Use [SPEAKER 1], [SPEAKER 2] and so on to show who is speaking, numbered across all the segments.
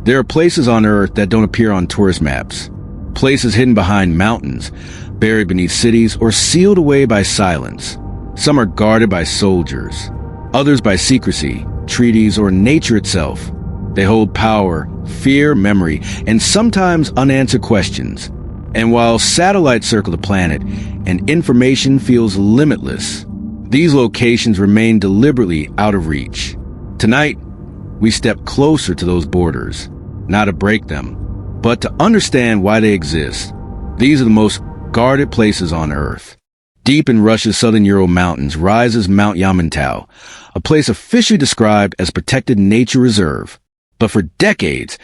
[SPEAKER 1] There are places on Earth that don't appear on tourist maps. Places hidden behind mountains, buried beneath cities, or sealed away by silence. Some are guarded by soldiers, others by secrecy, treaties, or nature itself. They hold power, fear, memory, and sometimes unanswered questions. And while satellites circle the planet and information feels limitless, these locations remain deliberately out of reach. Tonight, we step closer to those borders, not to break them, but to understand why they exist. These are the most guarded places on Earth. Deep in Russia's southern Ural Mountains rises Mount Yamantau, a place officially described as protected nature reserve. But for decades,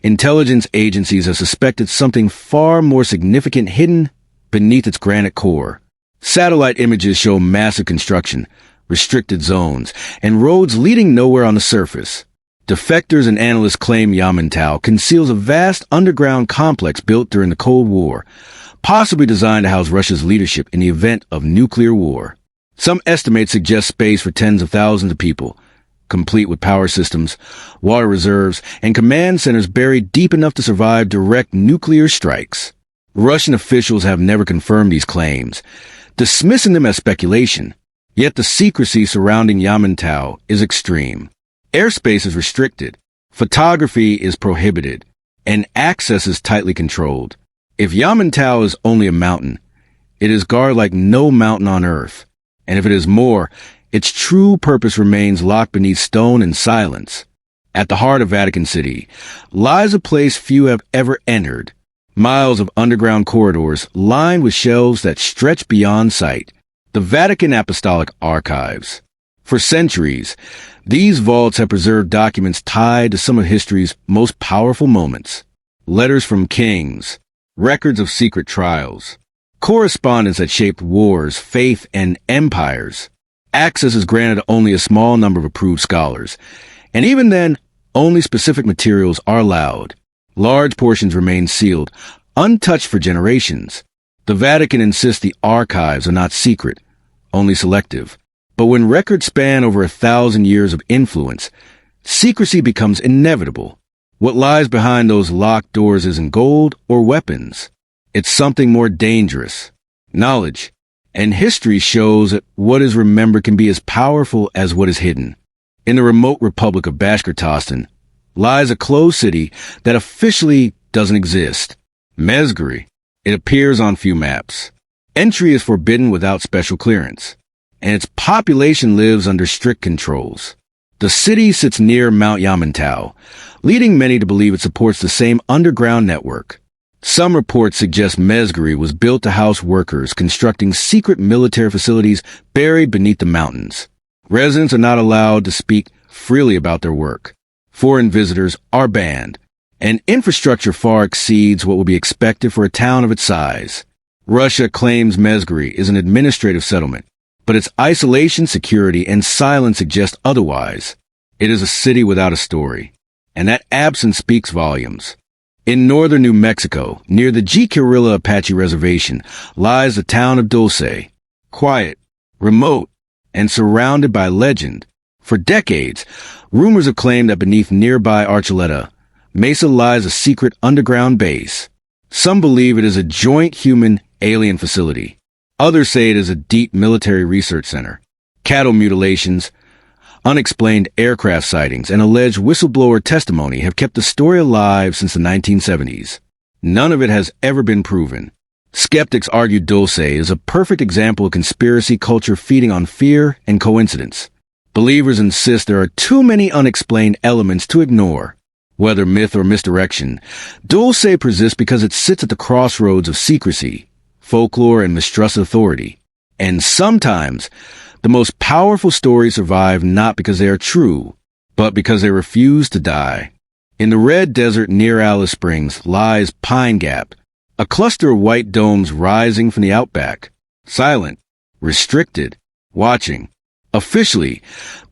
[SPEAKER 1] intelligence agencies have suspected something far more significant hidden beneath its granite core. Satellite images show massive construction, restricted zones, and roads leading nowhere on the surface. Defectors and analysts claim Yamantau conceals a vast underground complex built during the Cold War, possibly designed to house Russia's leadership in the event of nuclear war. Some estimates suggest space for tens of thousands of people, complete with power systems, water reserves, and command centers buried deep enough to survive direct nuclear strikes. Russian officials have never confirmed these claims, dismissing them as speculation. Yet the secrecy surrounding Yamantau is extreme. Airspace is restricted, photography is prohibited, and access is tightly controlled. If Yamantau is only a mountain, it is guarded like no mountain on Earth. And if it is more, its true purpose remains locked beneath stone and silence. At the heart of Vatican City lies a place few have ever entered. Miles of underground corridors lined with shelves that stretch beyond sight. The Vatican Apostolic Archives. For centuries, these vaults have preserved documents tied to some of history's most powerful moments. Letters from kings, records of secret trials, correspondence that shaped wars, faith, and empires. Access is granted to only a small number of approved scholars, and even then, only specific materials are allowed. Large portions remain sealed, untouched for generations. The Vatican insists the archives are not secret, only selective. But when records span over 1,000 years of influence, secrecy becomes inevitable. What lies behind those locked doors isn't gold or weapons. It's something more dangerous. Knowledge. And history shows that what is remembered can be as powerful as what is hidden. In the remote Republic of Bashkortostan lies a closed city that officially doesn't exist. Mezgari. It appears on few maps. Entry is forbidden without special clearance, and its population lives under strict controls. The city sits near Mount Yamantau, leading many to believe it supports the same underground network. Some reports suggest Mezgari was built to house workers constructing secret military facilities buried beneath the mountains. Residents are not allowed to speak freely about their work. Foreign visitors are banned, and infrastructure far exceeds what would be expected for a town of its size. Russia claims Mezgari is an administrative settlement, but its isolation, security, and silence suggest otherwise. It is a city without a story, and that absence speaks volumes. In northern New Mexico, near the Jicarilla Apache Reservation, lies the town of Dulce. Quiet, remote, and surrounded by legend. For decades, rumors have claimed that beneath nearby Archuleta Mesa lies a secret underground base. Some believe it is a joint human-alien facility. Others say it is a deep military research center. Cattle mutilations, unexplained aircraft sightings, and alleged whistleblower testimony have kept the story alive since the 1970s. None of it has ever been proven. Skeptics argue Dulce is a perfect example of conspiracy culture feeding on fear and coincidence. Believers insist there are too many unexplained elements to ignore. Whether myth or misdirection, Dulce persists because it sits at the crossroads of secrecy, folklore, and mistrust authority. And sometimes, the most powerful stories survive not because they are true, but because they refuse to die. In the red desert near Alice Springs lies Pine Gap, a cluster of white domes rising from the outback. Silent, restricted, watching. Officially,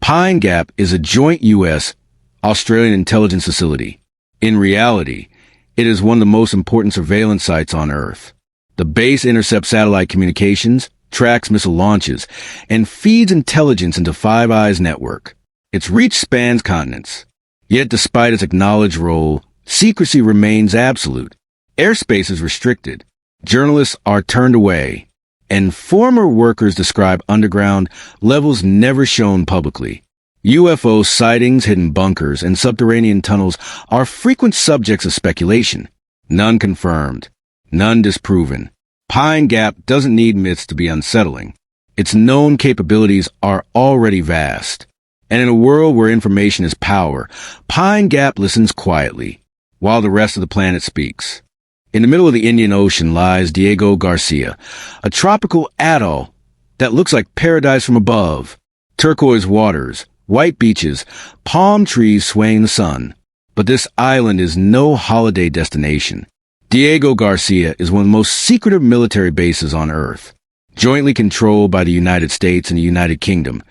[SPEAKER 1] Pine Gap is a joint U.S.-Australian intelligence facility. In reality, it is one of the most important surveillance sites on Earth. The base intercepts satellite communications, tracks missile launches, and feeds intelligence into Five Eyes network. Its reach spans continents. Yet despite its acknowledged role, Secrecy remains absolute. Airspace is restricted. Journalists are turned away. And former workers describe underground levels never shown publicly. UFO sightings, hidden bunkers, and subterranean tunnels are frequent subjects of speculation. None confirmed. None disproven. Pine Gap doesn't need myths to be unsettling. Its known capabilities are already vast. And in a world where information is power, Pine Gap listens quietly, while the rest of the planet speaks. In the middle of the Indian Ocean lies Diego Garcia, a tropical atoll that looks like paradise from above. Turquoise waters, white beaches, palm trees swaying in the sun. But this island is no holiday destination. Diego Garcia is one of the most secretive military bases on Earth. Jointly controlled by the United States and the United Kingdom,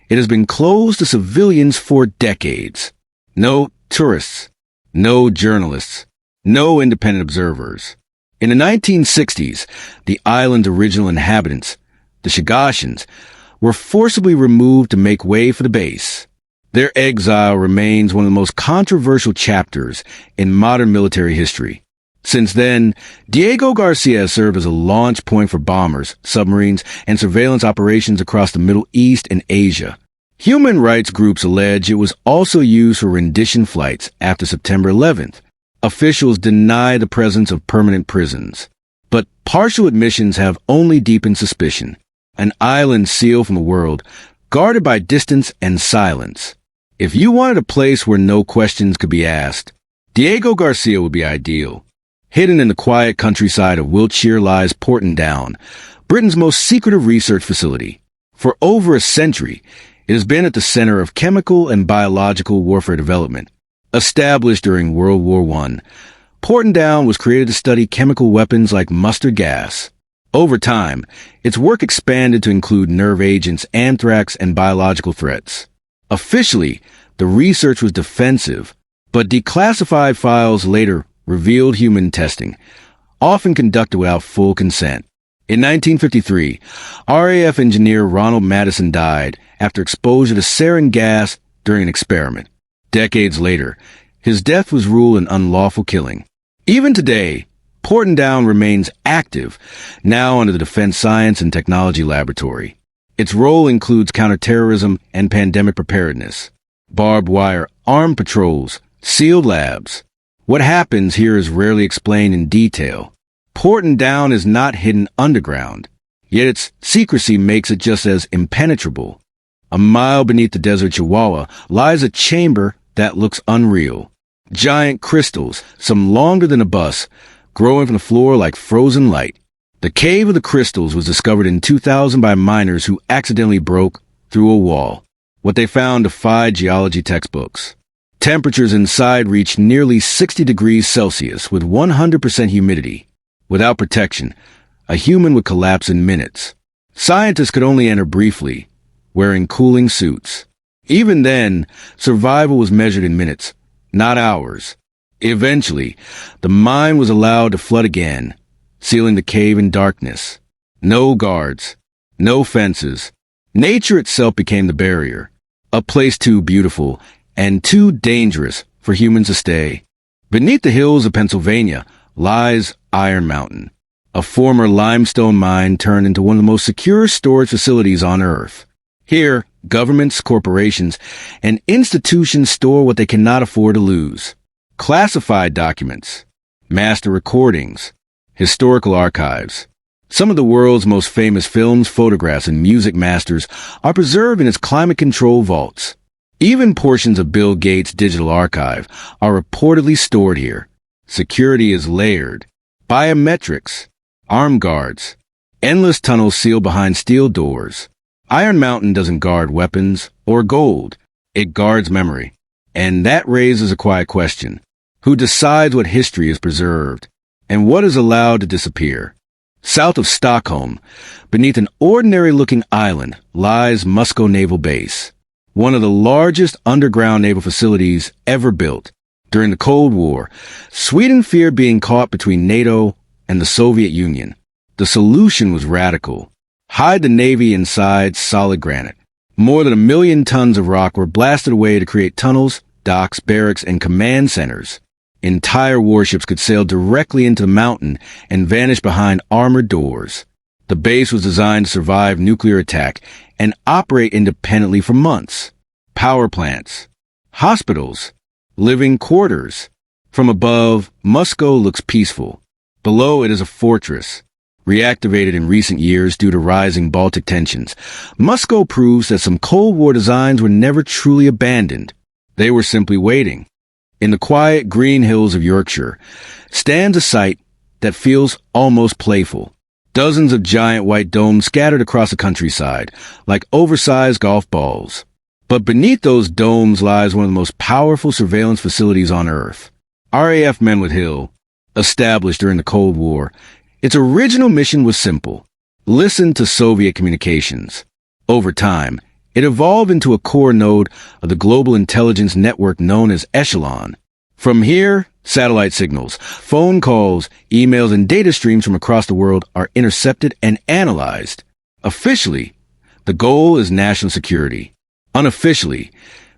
[SPEAKER 1] it has been closed to civilians for decades. No tourists, no journalists, no independent observers. In the 1960s, the island's original inhabitants, the Shigashans, were forcibly removed to make way for the base. Their exile remains one of the most controversial chapters in modern military history. Since then, Diego Garcia has served as a launch point for bombers, submarines, and surveillance operations across the Middle East and Asia. Human rights groups allege it was also used for rendition flights after September 11th. Officials deny the presence of permanent prisons. But partial admissions have only deepened suspicion. An island sealed from the world, guarded by distance and silence. If you wanted a place where no questions could be asked, Diego Garcia would be ideal. Hidden in the quiet countryside of Wiltshire lies Porton Down, Britain's most secretive research facility. For over a century, it has been at the center of chemical and biological warfare development. Established during World War I, Porton Down was created to study chemical weapons like mustard gas. Over time, its work expanded to include nerve agents, anthrax, and biological threats. Officially, the research was defensive, but declassified files later revealed human testing, often conducted without full consent. In 1953, RAF engineer Ronald Madison died after exposure to sarin gas during an experiment. Decades later, his death was ruled an unlawful killing. Even today, Porton Down remains active, now under the Defense Science and Technology Laboratory. Its role includes counterterrorism and pandemic preparedness, barbed wire, armed patrols, sealed labs. What happens here is rarely explained in detail. Porton Down is not hidden underground, yet its secrecy makes it just as impenetrable. A mile beneath the desert Chihuahua lies a chamber that looks unreal. Giant crystals, some longer than a bus, growing from the floor like frozen light. The Cave of the Crystals was discovered in 2000 by miners who accidentally broke through a wall. What they found defied geology textbooks. Temperatures inside reached nearly 60 degrees Celsius with 100% humidity. Without protection, a human would collapse in minutes. Scientists could only enter briefly, wearing cooling suits. Even then, survival was measured in minutes, not hours. Eventually, the mine was allowed to flood again, sealing the cave in darkness. No guards, no fences. Nature itself became the barrier, a place too beautiful and too dangerous for humans to stay. Beneath the hills of Pennsylvania lies Iron Mountain, a former limestone mine turned into one of the most secure storage facilities on Earth. Here, governments, corporations, and institutions store what they cannot afford to lose. Classified documents, master recordings, historical archives. Some of the world's most famous films, photographs, and music masters are preserved in its climate-controlled vaults. Even portions of Bill Gates' digital archive are reportedly stored here. Security is layered. Biometrics, armed guards, endless tunnels sealed behind steel doors. Iron Mountain doesn't guard weapons or gold. It guards memory. And that raises a quiet question. Who decides what history is preserved and what is allowed to disappear? South of Stockholm, beneath an ordinary-looking island, lies Musko Naval Base, one of the largest underground naval facilities ever built. During the Cold War, Sweden feared being caught between NATO and the Soviet Union. The solution was radical. Hide the Navy inside solid granite. More than 1 million tons of rock were blasted away to create tunnels, docks, barracks, and command centers. Entire warships could sail directly into the mountain and vanish behind armored doors. The base was designed to survive nuclear attack and operate independently for months. Power plants, hospitals, living quarters. From above, Moscow looks peaceful. Below it is a fortress. Reactivated in recent years due to rising Baltic tensions, Moscow proves that some Cold War designs were never truly abandoned. They were simply waiting. In the quiet green hills of Yorkshire stands a site that feels almost playful. Dozens of giant white domes scattered across the countryside, like oversized golf balls. But beneath those domes lies one of the most powerful surveillance facilities on Earth. RAF Menwood Hill, established during the Cold War, its original mission was simple: listen to Soviet communications. Over time, it evolved into a core node of the global intelligence network known as Echelon. From here, satellite signals, phone calls, emails, and data streams from across the world are intercepted and analyzed. Officially, the goal is national security. Unofficially,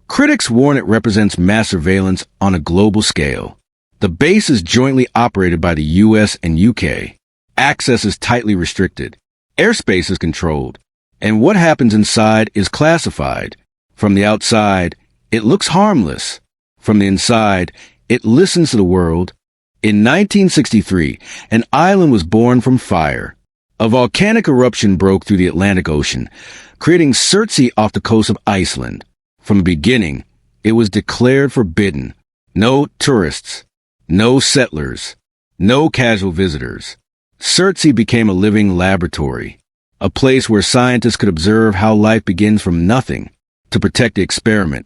[SPEAKER 1] critics warn it represents mass surveillance on a global scale. The base is jointly operated by the US and UK. Access is tightly restricted. Airspace is controlled. And what happens inside is classified. From the outside, it looks harmless. From the inside, it listens to the world. In 1963, an island was born from fire. A volcanic eruption broke through the Atlantic Ocean, creating Surtsey off the coast of Iceland. From the beginning, it was declared forbidden. No tourists, no settlers, no casual visitors. Surtsey became a living laboratory, a place where scientists could observe how life begins from nothing. To protect the experiment,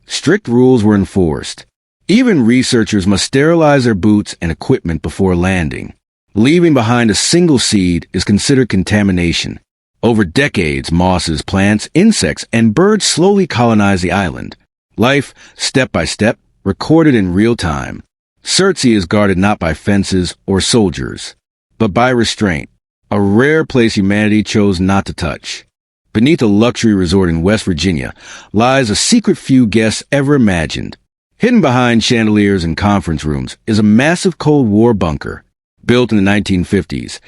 [SPEAKER 1] strict rules were enforced. Even researchers must sterilize their boots and equipment before landing. Leaving behind a single seed is considered contamination. Over decades, mosses, plants, insects, and birds slowly colonized the island. Life, step by step, recorded in real time. Surtsey is guarded not by fences or soldiers, but by restraint, a rare place humanity chose not to touch. Beneath a luxury resort in West Virginia lies a secret few guests ever imagined. Hidden behind chandeliers and conference rooms is a massive Cold War bunker. Built in the 1950s,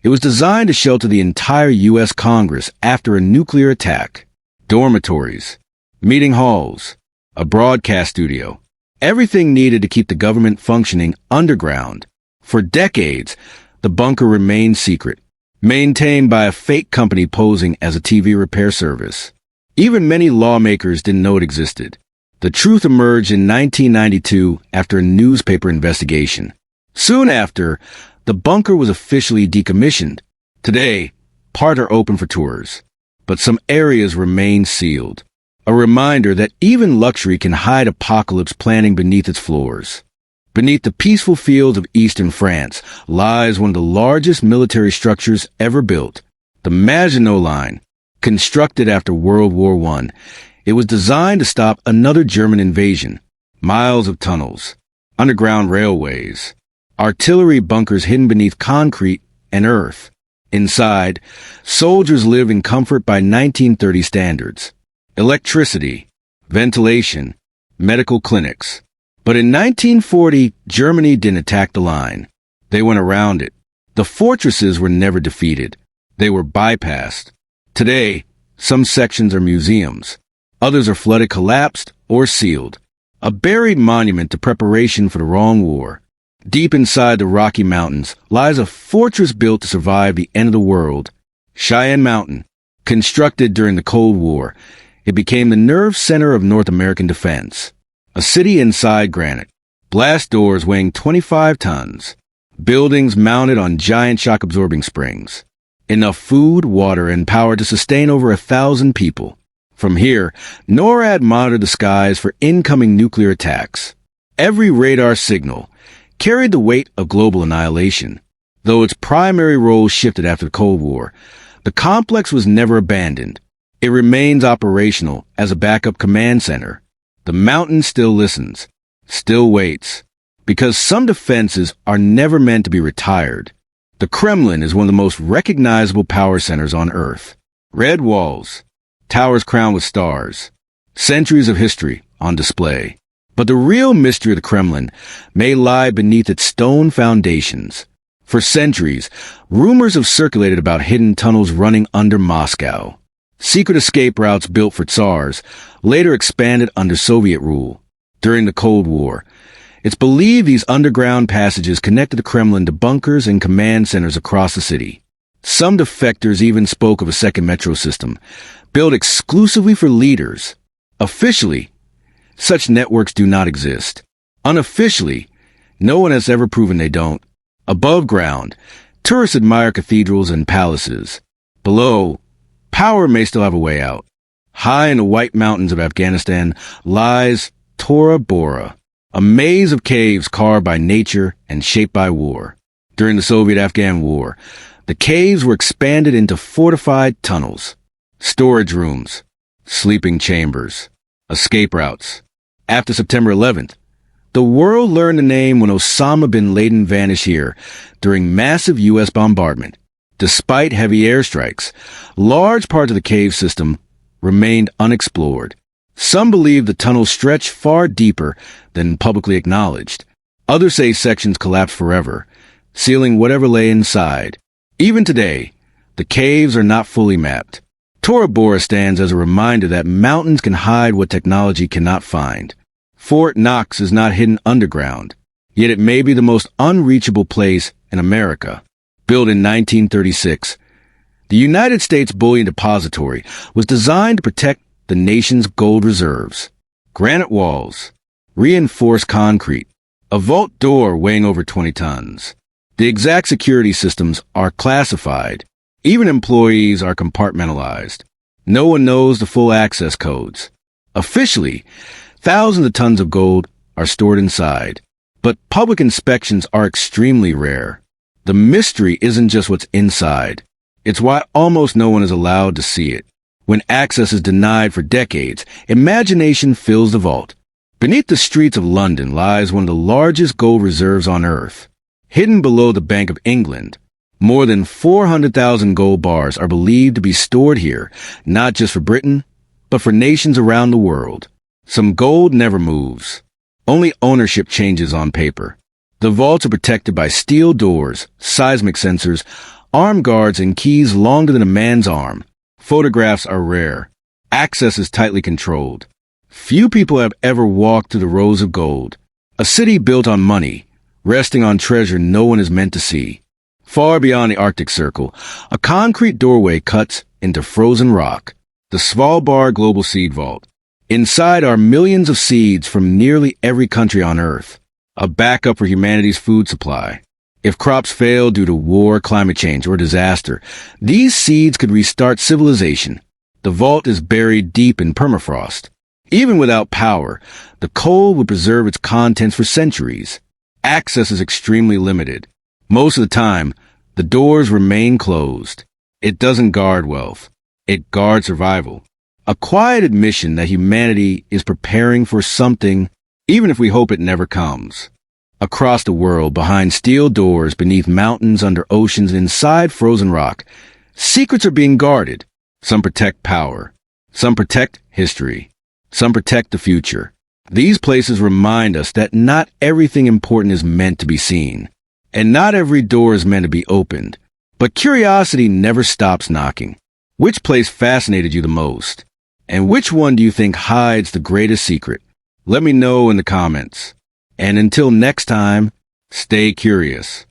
[SPEAKER 1] it was designed to shelter the entire U.S. Congress after a nuclear attack. Dormitories, meeting halls, a broadcast studio, everything needed to keep the government functioning underground. For decades, the bunker remained secret, maintained by a fake company posing as a TV repair service. Even many lawmakers didn't know it existed. The truth emerged in 1992 after a newspaper investigation. Soon after, the bunker was officially decommissioned. Today, parts are open for tours, but some areas remain sealed. A reminder that even luxury can hide apocalypse planning beneath its floors. Beneath the peaceful fields of eastern France lies one of the largest military structures ever built, the Maginot Line. Constructed after World War I, it was designed to stop another German invasion. Miles of tunnels, underground railways, artillery bunkers hidden beneath concrete and earth. Inside, soldiers live in comfort by 1930 standards. Electricity, ventilation, medical clinics. But in 1940, Germany didn't attack the line. They went around it. The fortresses were never defeated. They were bypassed. Today, some sections are museums. Others are flooded, collapsed, or sealed. A buried monument to preparation for the wrong war. Deep inside the Rocky Mountains lies a fortress built to survive the end of the world. Cheyenne Mountain. Constructed during the Cold War, it became the nerve center of North American defense. A city inside granite. Blast doors weighing 25 tons. Buildings mounted on giant shock-absorbing springs. Enough food, water, and power to sustain over 1,000 people. From here, NORAD monitored the skies for incoming nuclear attacks. Every radar signal carried the weight of global annihilation. Though its primary role shifted after the Cold War, the complex was never abandoned. It remains operational as a backup command center. The mountain still listens, still waits, because some defenses are never meant to be retired. The Kremlin is one of the most recognizable power centers on Earth. Red walls, towers crowned with stars, centuries of history on display. But the real mystery of the Kremlin may lie beneath its stone foundations. For centuries, rumors have circulated about hidden tunnels running under Moscow. Secret escape routes built for tsars, later expanded under Soviet rule. During the Cold War, it's believed these underground passages connected the Kremlin to bunkers and command centers across the city. Some defectors even spoke of a second metro system, built exclusively for leaders. Officially, such networks do not exist. Unofficially, no one has ever proven they don't. Above ground, tourists admire cathedrals and palaces. Below, power may still have a way out. High in the White Mountains of Afghanistan lies Tora Bora, a maze of caves carved by nature and shaped by war. During the Soviet-Afghan War, the caves were expanded into fortified tunnels, storage rooms, sleeping chambers, escape routes. After September 11th, the world learned the name when Osama bin Laden vanished here during massive U.S. bombardment. Despite heavy airstrikes, large parts of the cave system remained unexplored. Some believe the tunnels stretch far deeper than publicly acknowledged. Others say sections collapsed forever, sealing whatever lay inside. Even today, the caves are not fully mapped. Tora Bora stands as a reminder that mountains can hide what technology cannot find. Fort Knox is not hidden underground, yet it may be the most unreachable place in America. Built in 1936, the United States Bullion Depository was designed to protect the nation's gold reserves. Granite walls, reinforced concrete, a vault door weighing over 20 tons. The exact security systems are classified. Even employees are compartmentalized. No one knows the full access codes. Officially, thousands of tons of gold are stored inside, but public inspections are extremely rare. The mystery isn't just what's inside. It's why almost no one is allowed to see it. When access is denied for decades, imagination fills the vault. Beneath the streets of London lies one of the largest gold reserves on Earth. Hidden below the Bank of England, more than 400,000 gold bars are believed to be stored here, not just for Britain, but for nations around the world. Some gold never moves. Only ownership changes on paper. The vaults are protected by steel doors, seismic sensors, armed guards, and keys longer than a man's arm. Photographs are rare. Access is tightly controlled. Few people have ever walked through the rows of gold. A city built on money, resting on treasure no one is meant to see. Far beyond the Arctic Circle, a concrete doorway cuts into frozen rock, the Svalbard Global Seed Vault. Inside are millions of seeds from nearly every country on Earth, a backup for humanity's food supply. If crops fail due to war, climate change, or disaster, these seeds could restart civilization. The vault is buried deep in permafrost. Even without power, the coal would preserve its contents for centuries. Access is extremely limited. Most of the time, the doors remain closed. It doesn't guard wealth. It guards survival. A quiet admission that humanity is preparing for something, even if we hope it never comes. Across the world, behind steel doors, beneath mountains, under oceans, inside frozen rock, secrets are being guarded. Some protect power. Some protect history. Some protect the future. These places remind us that not everything important is meant to be seen, and not every door is meant to be opened. But curiosity never stops knocking. Which place fascinated you the most? And which one do you think hides the greatest secret? Let me know in the comments. And until next time, stay curious.